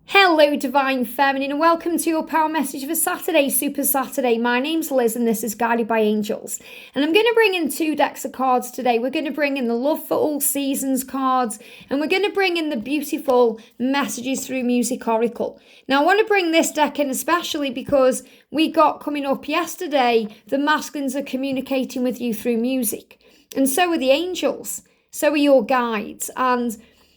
Hello, Divine Feminine, and welcome to your power message for Saturday, Super Saturday. My name's Liz, and this is Guided by Angels. And I'm going to bring in two decks of cards today. We're going to bring in the Love for All Seasons cards, and we're going to bring in the beautiful Messages Through Music Oracle. Now, I want to bring this deck in especially because we got coming up yesterday, the masculines are communicating with you through music. And so are the angels. So are your guides. And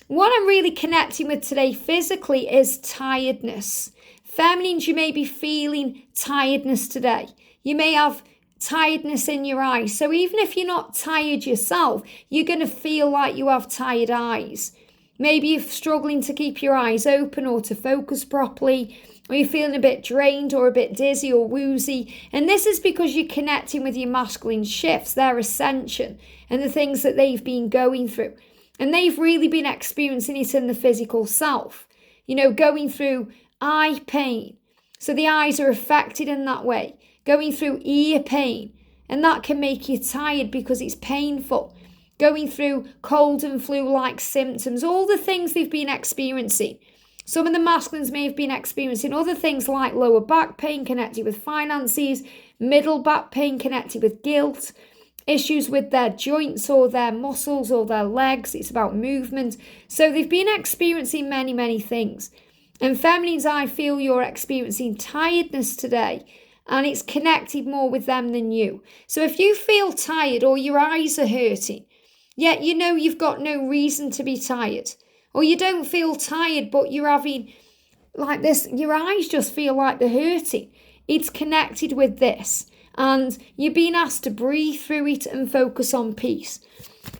what I'm really connecting with today physically is tiredness. Feminines, you may be feeling tiredness today. You may have tiredness in your eyes. So even if you're not tired yourself, you're going to feel like you have tired eyes. Maybe you're struggling to keep your eyes open or to focus properly, or you're feeling a bit drained or a bit dizzy or woozy. And this is because you're connecting with your masculine shifts, their ascension, and the things that they've been going through. And they've really been experiencing it in the physical self, going through eye pain. So the eyes are affected in that way, going through ear pain. And that can make you tired because it's painful. Going through cold and flu-like symptoms, all the things they've been experiencing. Some of the masculines may have been experiencing other things like lower back pain connected with finances, middle back pain connected with guilt, issues with their joints or their muscles or their legs. It's about movement. So they've been experiencing many, many things. And feminines, I feel you're experiencing tiredness today, and it's connected more with them than you. So if you feel tired or your eyes are hurting, yet you've got no reason to be tired, or you don't feel tired but you're having like this, your eyes just feel like they're hurting, it's connected with this. And you're being asked to breathe through it and focus on peace.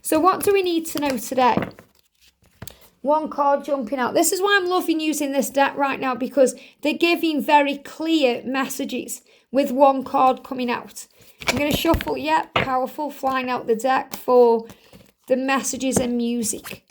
So what do we need to know today? One card jumping out. This is why I'm loving using this deck right now, because they're giving very clear messages with one card coming out. I'm going to shuffle, powerful, flying out the deck for the messages and music.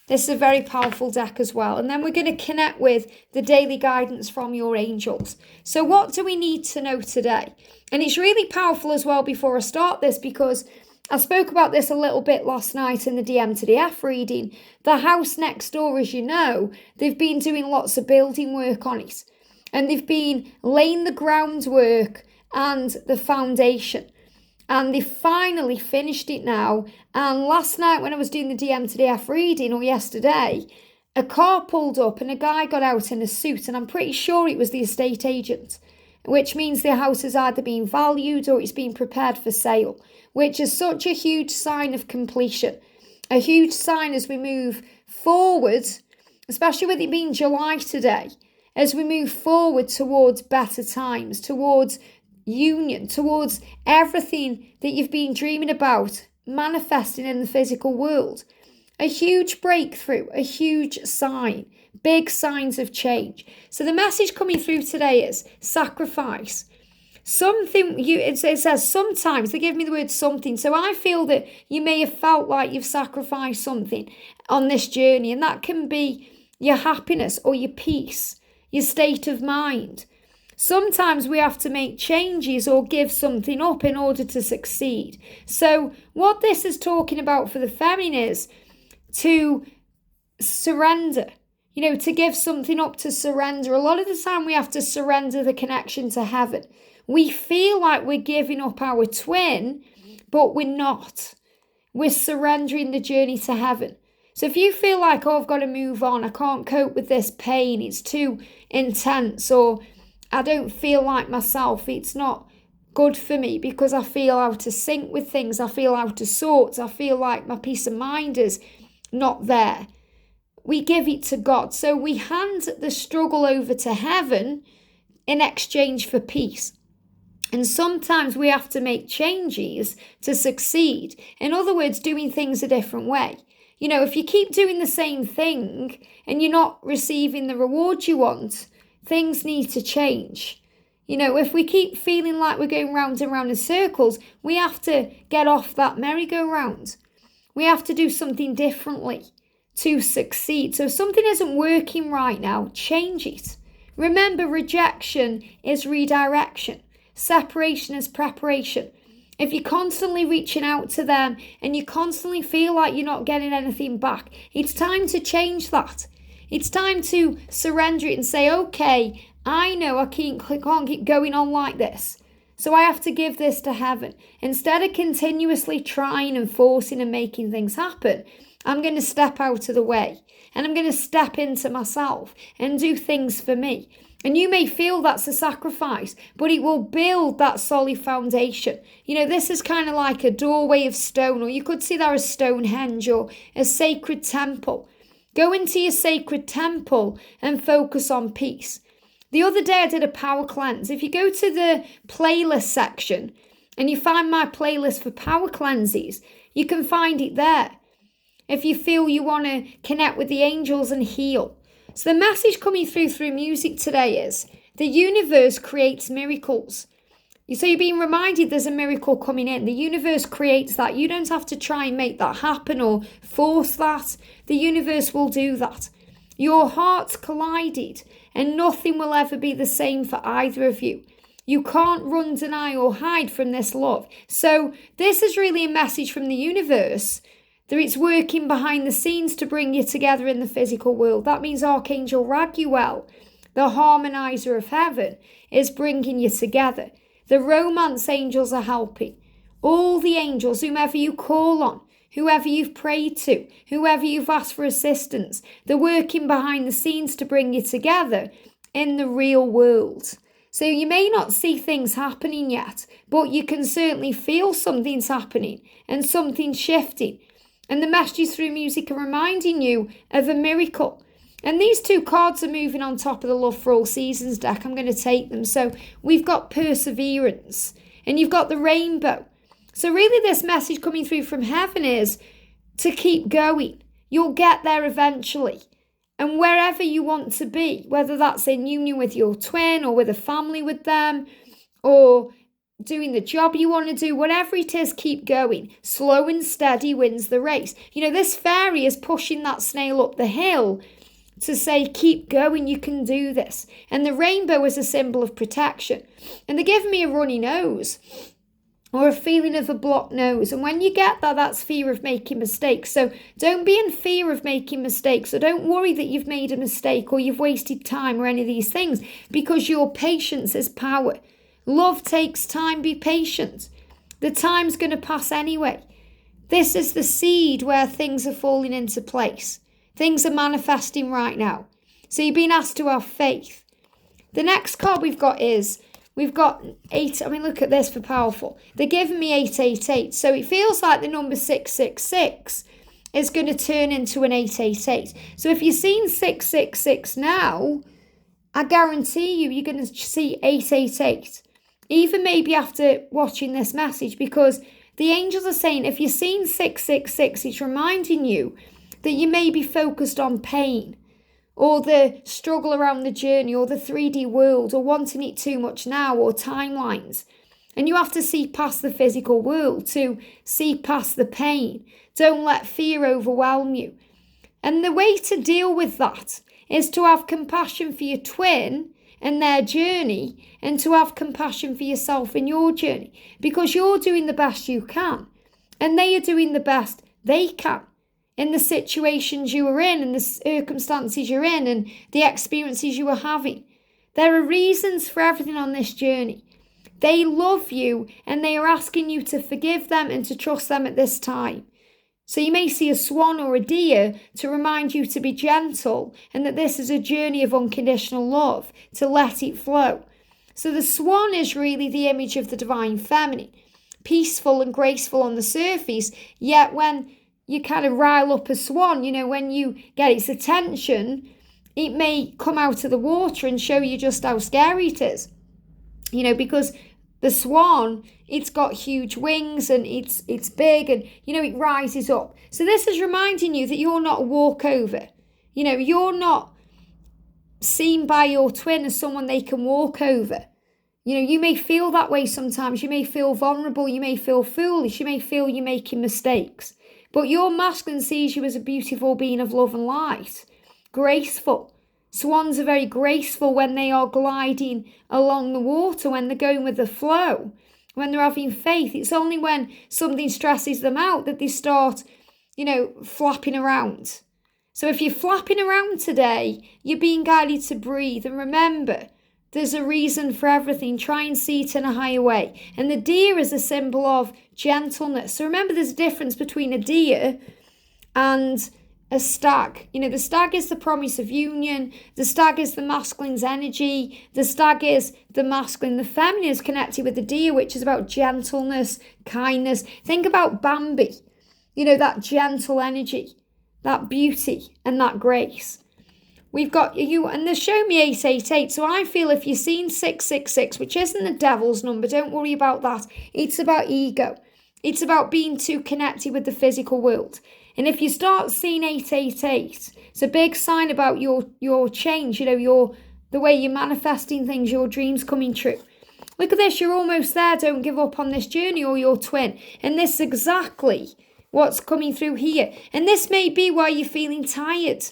This is a very powerful deck as well. And then we're going to connect with the daily guidance from your angels. So what do we need to know today? And it's really powerful as well before I start this, because I spoke about this a little bit last night in the DM to the F reading. The house next door, as you know, they've been doing lots of building work on it. And they've been laying the groundwork and the foundation. And they finally finished it now. And last night when I was doing the DM to the F reading, or yesterday, a car pulled up and a guy got out in a suit. And I'm pretty sure it was the estate agent, which means the house has either been valued or it's been prepared for sale, which is such a huge sign of completion. A huge sign as we move forward, especially with it being July today, as we move forward towards better times, towards union, towards everything that you've been dreaming about manifesting in the physical world. A huge breakthrough, a huge sign, big signs of change. So the message coming through today is sacrifice. It says sometimes, they give me the word something. So I feel that you may have felt like you've sacrificed something on this journey, and that can be your happiness or your peace, your state of mind. Sometimes we have to make changes or give something up in order to succeed. So what this is talking about for the feminine is to surrender, to give something up, to surrender. A lot of the time we have to surrender the connection to heaven. We feel like we're giving up our twin, but we're not. We're surrendering the journey to heaven. So if you feel like, I've got to move on, I can't cope with this pain, it's too intense, or I don't feel like myself, it's not good for me because I feel out of sync with things, I feel out of sorts, I feel like my peace of mind is not there. We give it to God. So we hand the struggle over to heaven in exchange for peace. And sometimes we have to make changes to succeed. In other words, doing things a different way. If you keep doing the same thing and you're not receiving the reward you want, things need to change. If we keep feeling like we're going round and round in circles, we have to get off that merry-go-round. We have to do something differently to succeed. So if something isn't working right now, change it. Remember, rejection is redirection. Separation is preparation. If you're constantly reaching out to them and you constantly feel like you're not getting anything back, it's time to change that. It's time to surrender it and say, okay, I know I can't keep going on like this. So I have to give this to heaven. Instead of continuously trying and forcing and making things happen, I'm going to step out of the way and I'm going to step into myself and do things for me. And you may feel that's a sacrifice, but it will build that solid foundation. This is kind of like a doorway of stone, or you could see there as Stonehenge or a sacred temple. Go into your sacred temple and focus on peace. The other day I did a power cleanse. If you go to the playlist section and you find my playlist for power cleanses, you can find it there. If you feel you want to connect with the angels and heal. So the message coming through music today is the universe creates miracles. So you're being reminded there's a miracle coming in. The universe creates that. You don't have to try and make that happen or force that. The universe will do that. Your hearts collided and nothing will ever be the same for either of you. You can't run, deny or hide from this love. So this is really a message from the universe that it's working behind the scenes to bring you together in the physical world. That means Archangel Raguel, the harmonizer of heaven, is bringing you together. The romance angels are helping. All the angels, whomever you call on, whoever you've prayed to, whoever you've asked for assistance, they're working behind the scenes to bring you together in the real world. So you may not see things happening yet, but you can certainly feel something's happening and something's shifting. And the messages through music are reminding you of a miracle. And these two cards are moving on top of the Love for All Seasons deck. I'm going to take them. So we've got perseverance and you've got the rainbow. So really this message coming through from heaven is to keep going. You'll get there eventually. And wherever you want to be, whether that's in union with your twin or with a family with them or doing the job you want to do, whatever it is, keep going. Slow and steady wins the race. This fairy is pushing that snail up the hill to say, keep going, you can do this. And the rainbow is a symbol of protection. And they're giving me a runny nose or a feeling of a blocked nose. And when you get that, that's fear of making mistakes. So don't be in fear of making mistakes. So don't worry that you've made a mistake or you've wasted time or any of these things, because your patience is power. Love takes time. Be patient. The time's going to pass anyway. This is the seed where things are falling into place. Things are manifesting right now. So you're being asked to have faith. The next card we've got 8. Look at this for powerful. They're giving me 888. So it feels like the number 666 is going to turn into an 888. So if you're seeing 666 now, I guarantee you're going to see 888. Even maybe after watching this message, because the angels are saying if you're seeing 666, it's reminding you that you may be focused on pain or the struggle around the journey or the 3D world or wanting it too much now or timelines. And you have to see past the physical world to see past the pain. Don't let fear overwhelm you. And the way to deal with that is to have compassion for your twin and their journey, and to have compassion for yourself in your journey, because you're doing the best you can and they are doing the best they can in the situations you are in and the circumstances you're in and the experiences you are having. There are reasons for everything on this journey. They love you and they are asking you to forgive them and to trust them at this time. So you may see a swan or a deer to remind you to be gentle and that this is a journey of unconditional love, to let it flow. So the swan is really the image of the divine feminine, peaceful and graceful on the surface, yet when you kind of rile up a swan, when you get its attention, it may come out of the water and show you just how scary it is. Because the swan, it's got huge wings and it's big and, it rises up. So this is reminding you that you're not a walkover. You're not seen by your twin as someone they can walk over. You may feel that way sometimes. You may feel vulnerable. You may feel foolish. You may feel you're making mistakes. But your masculine sees you as a beautiful being of love and light. Graceful. Swans are very graceful when they are gliding along the water, when they're going with the flow, when they're having faith. It's only when something stresses them out that they start, flapping around. So if you're flapping around today, you're being guided to breathe. And remember, there's a reason for everything. Try and see it in a higher way. And the deer is a symbol of gentleness. So remember, there's a difference between a deer and a stag. The stag is the promise of union. The stag is the masculine's energy. The stag is the masculine. The feminine is connected with the deer, which is about gentleness, kindness. Think about Bambi. That gentle energy, that beauty and that grace. We've got you, and they show me 888. So I feel if you're seeing 666, which isn't the devil's number, don't worry about that. It's about ego. It's about being too connected with the physical world. And if you start seeing 888, it's a big sign about your change, the way you're manifesting things, your dreams coming true. Look at this, you're almost there. Don't give up on this journey, or your twin. And this is exactly what's coming through here. And this may be why you're feeling tired.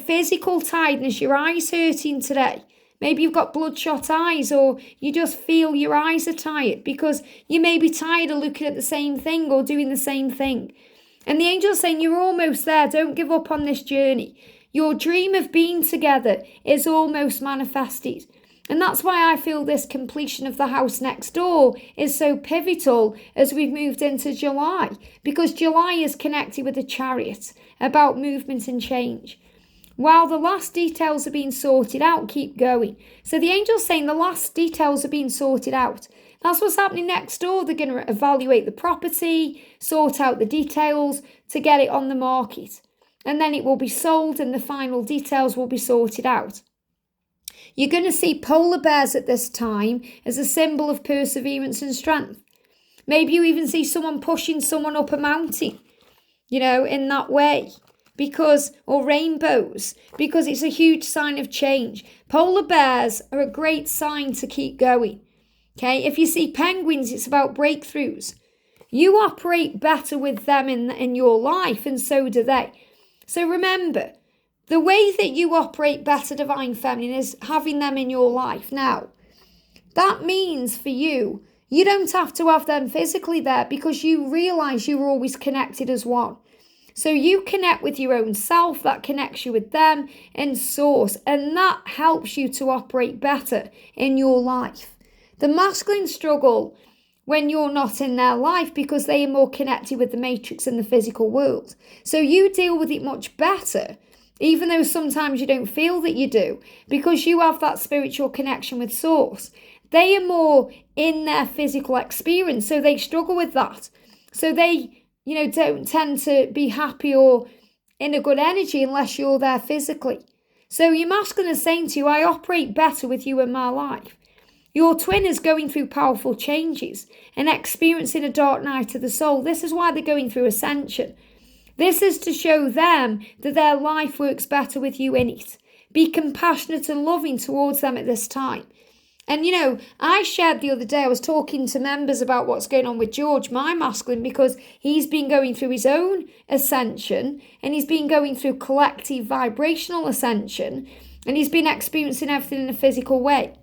Physical tiredness, your eyes hurting today. Maybe you've got bloodshot eyes, or you just feel your eyes are tired because you may be tired of looking at the same thing or doing the same thing. And the angel's saying you're almost there. Don't give up on this journey. Your dream of being together is almost manifested. And that's why I feel this completion of the house next door is so pivotal as we've moved into July. Because July is connected with the Chariot, about movement and change. While the last details are being sorted out, keep going. So the angel's saying the last details are being sorted out. That's what's happening next door. They're going to evaluate the property, sort out the details to get it on the market. And then it will be sold and the final details will be sorted out. You're going to see polar bears at this time as a symbol of perseverance and strength. Maybe you even see someone pushing someone up a mountain, in that way. Or rainbows, because it's a huge sign of change. Polar bears are a great sign to keep going. Okay, if you see penguins, it's about breakthroughs. You operate better with them in your life, and so do they. So remember, the way that you operate better, Divine Feminine, is having them in your life. Now, that means for you, you don't have to have them physically there because you realise you're always connected as one. So you connect with your own self, that connects you with them and source, and that helps you to operate better in your life. The masculine struggle when you're not in their life because they are more connected with the matrix and the physical world. So you deal with it much better, even though sometimes you don't feel that you do, because you have that spiritual connection with source. They are more in their physical experience, so they struggle with that. So they don't tend to be happy or in a good energy unless you're there physically. So your masculine is saying to you, I operate better with you in my life. Your twin is going through powerful changes and experiencing a dark night of the soul. This is why they're going through ascension. This is to show them that their life works better with you in it. Be compassionate and loving towards them at this time. And I shared the other day, I was talking to members about what's going on with George, my masculine, because he's been going through his own ascension and he's been going through collective vibrational ascension and he's been experiencing everything in a physical way.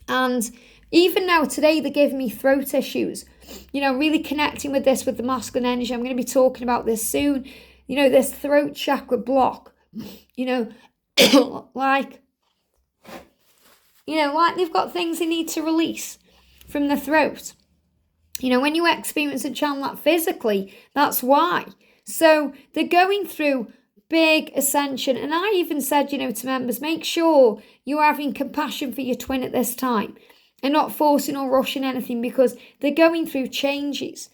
And even now today, they're giving me throat issues, really connecting with this, with the masculine energy. I'm going to be talking about this soon, this throat chakra block, like they've got things they need to release from the throat. When you experience and channel that physically, that's why. So they're going through big ascension. And I even said, to members, make sure you're having compassion for your twin at this time and not forcing or rushing anything because they're going through changes.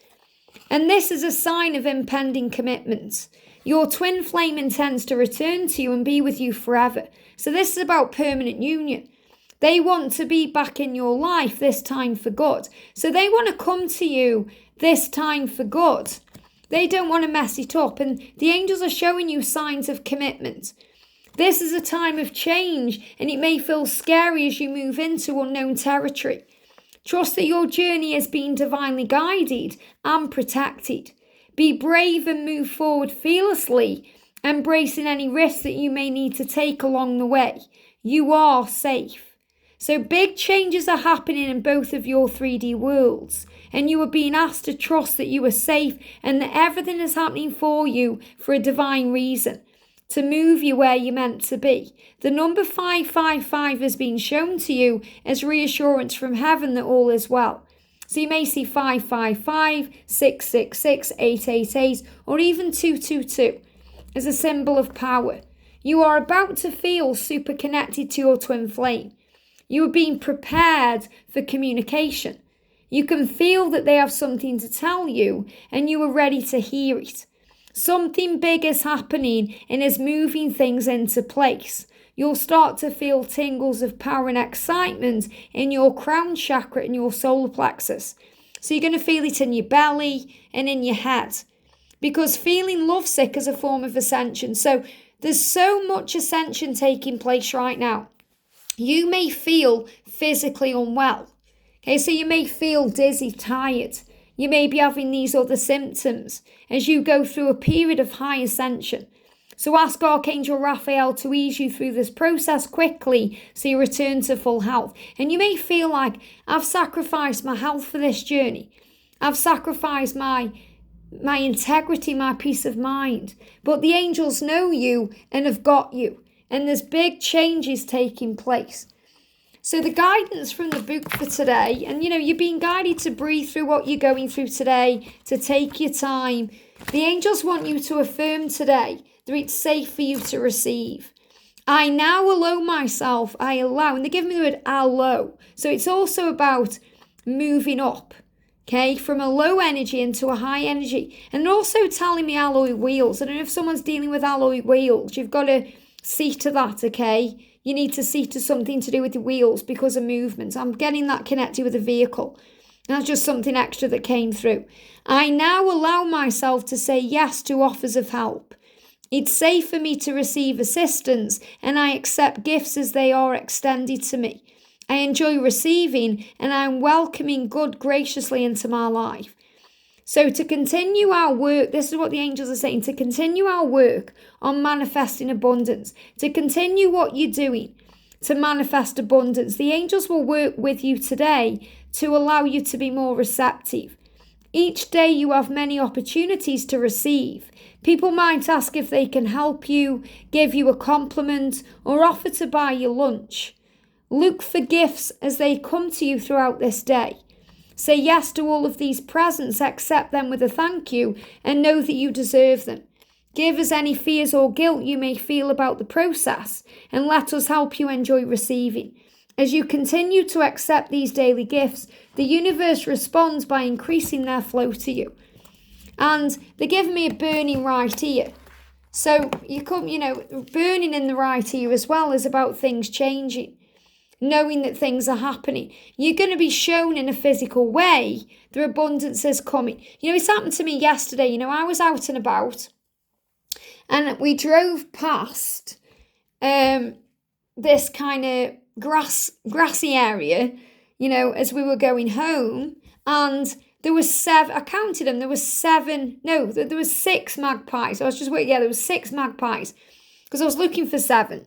And this is a sign of impending commitment. Your twin flame intends to return to you and be with you forever. So this is about permanent union. They want to be back in your life this time for good. So they want to come to you this time for good. They don't want to mess it up. And the angels are showing you signs of commitment. This is a time of change and it may feel scary as you move into unknown territory. Trust that your journey is being divinely guided and protected. Be brave and move forward fearlessly, embracing any risks that you may need to take along the way. You are safe. So big changes are happening in both of your 3D worlds, and you are being asked to trust that you are safe and that everything is happening for you for a divine reason. to move you where you're meant to be. The number 555 has been shown to you as reassurance from heaven that all is well. So you may see 555, 666, 888, or even 222 as a symbol of power. You are about to feel super connected to your twin flame. You are being prepared for communication. You can feel that they have something to tell you and you are ready to hear it. Something big is happening and is moving things into place. You'll start to feel tingles of power and excitement in your crown chakra and your solar plexus. So you're going to feel it in your belly and in your head, because feeling lovesick is a form of ascension. So there's so much ascension taking place right now. You may feel physically unwell. Okay, so you may feel dizzy, tired. You may be having these other symptoms as you go through a period of high ascension. So ask Archangel Raphael to ease you through this process quickly so you return to full health. And you may feel like, I've sacrificed my health for this journey. I've sacrificed my integrity, my peace of mind. But the angels know you and have got you. And there's big changes taking place. So the guidance from the book for today, and you're being guided to breathe through what you're going through today, to take your time. The angels want you to affirm today that it's safe for you to receive. I now allow myself, I allow, and they give me the word allow. So it's also about moving up, okay, from a low energy into a high energy. And also telling me alloy wheels. I don't know if someone's dealing with alloy wheels. You've got to see to that, okay? You need to see to something to do with the wheels because of movement. I'm getting that connected with a vehicle. That's just something extra that came through. I now allow myself to say yes to offers of help. It's safe for me to receive assistance, and I accept gifts as they are extended to me. I enjoy receiving, and I'm welcoming good graciously into my life. So to continue our work, this is what the angels are saying, to continue our work on manifesting abundance, to continue what you're doing to manifest abundance, the angels will work with you today to allow you to be more receptive. Each day you have many opportunities to receive. People might ask if they can help you, give you a compliment, or offer to buy you lunch. Look for gifts as they come to you throughout this day. Say yes to all of these presents, accept them with a thank you, and know that you deserve them. Give us any fears or guilt you may feel about the process, and let us help you enjoy receiving. As you continue to accept these daily gifts, the universe responds by increasing their flow to you. And they're giving me a burning right ear. So burning in the right ear as well is about things changing. Knowing that things are happening. You're going to be shown in a physical way the abundance is coming. It's happened to me yesterday. I was out and about and we drove past this kind of grassy area, as we were going home, and there was 7, I counted them, there was 6 magpies. I was just waiting, there was 6 magpies because I was looking for 7.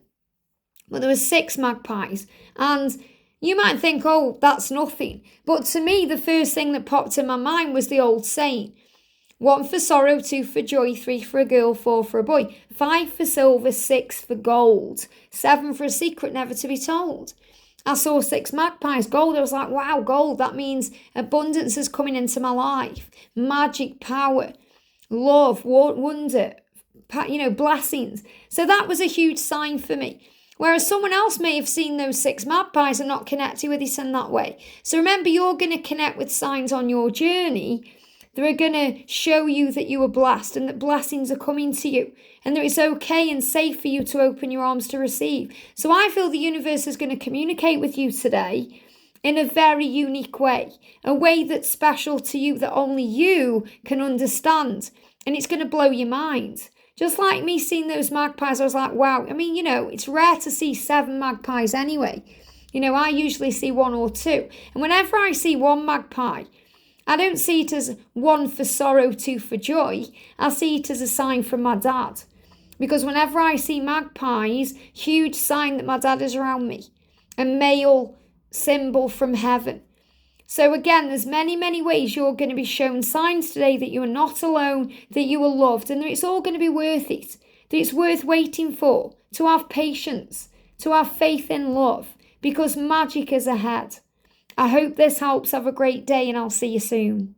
But there were 6 magpies. And you might think, oh, that's nothing. But to me, the first thing that popped in my mind was the old saying. 1 for sorrow, 2 for joy, 3 for a girl, 4 for a boy, 5 for silver, 6 for gold, 7 for a secret never to be told. I saw 6 magpies, gold. I was like, wow, gold. That means abundance is coming into my life. Magic, power, love, wonder, blessings. So that was a huge sign for me. Whereas someone else may have seen those 6 magpies and not connected with it in that way. So remember, you're going to connect with signs on your journey that are going to show you that you are blessed and that blessings are coming to you and that it's okay and safe for you to open your arms to receive. So I feel the universe is going to communicate with you today in a very unique way, a way that's special to you that only you can understand. And it's going to blow your mind. Just like me seeing those magpies, I was like, wow. I mean, it's rare to see 7 magpies anyway. I usually see 1 or 2. And whenever I see 1 magpie, I don't see it as 1 for sorrow, 2 for joy. I see it as a sign from my dad. Because whenever I see magpies, huge sign that my dad is around me. A male symbol from heaven. So again, there's many, many ways you're going to be shown signs today that you are not alone, that you are loved, and that it's all going to be worth it. that it's worth waiting for, to have patience, to have faith in love, because magic is ahead. I hope this helps. Have a great day, and I'll see you soon.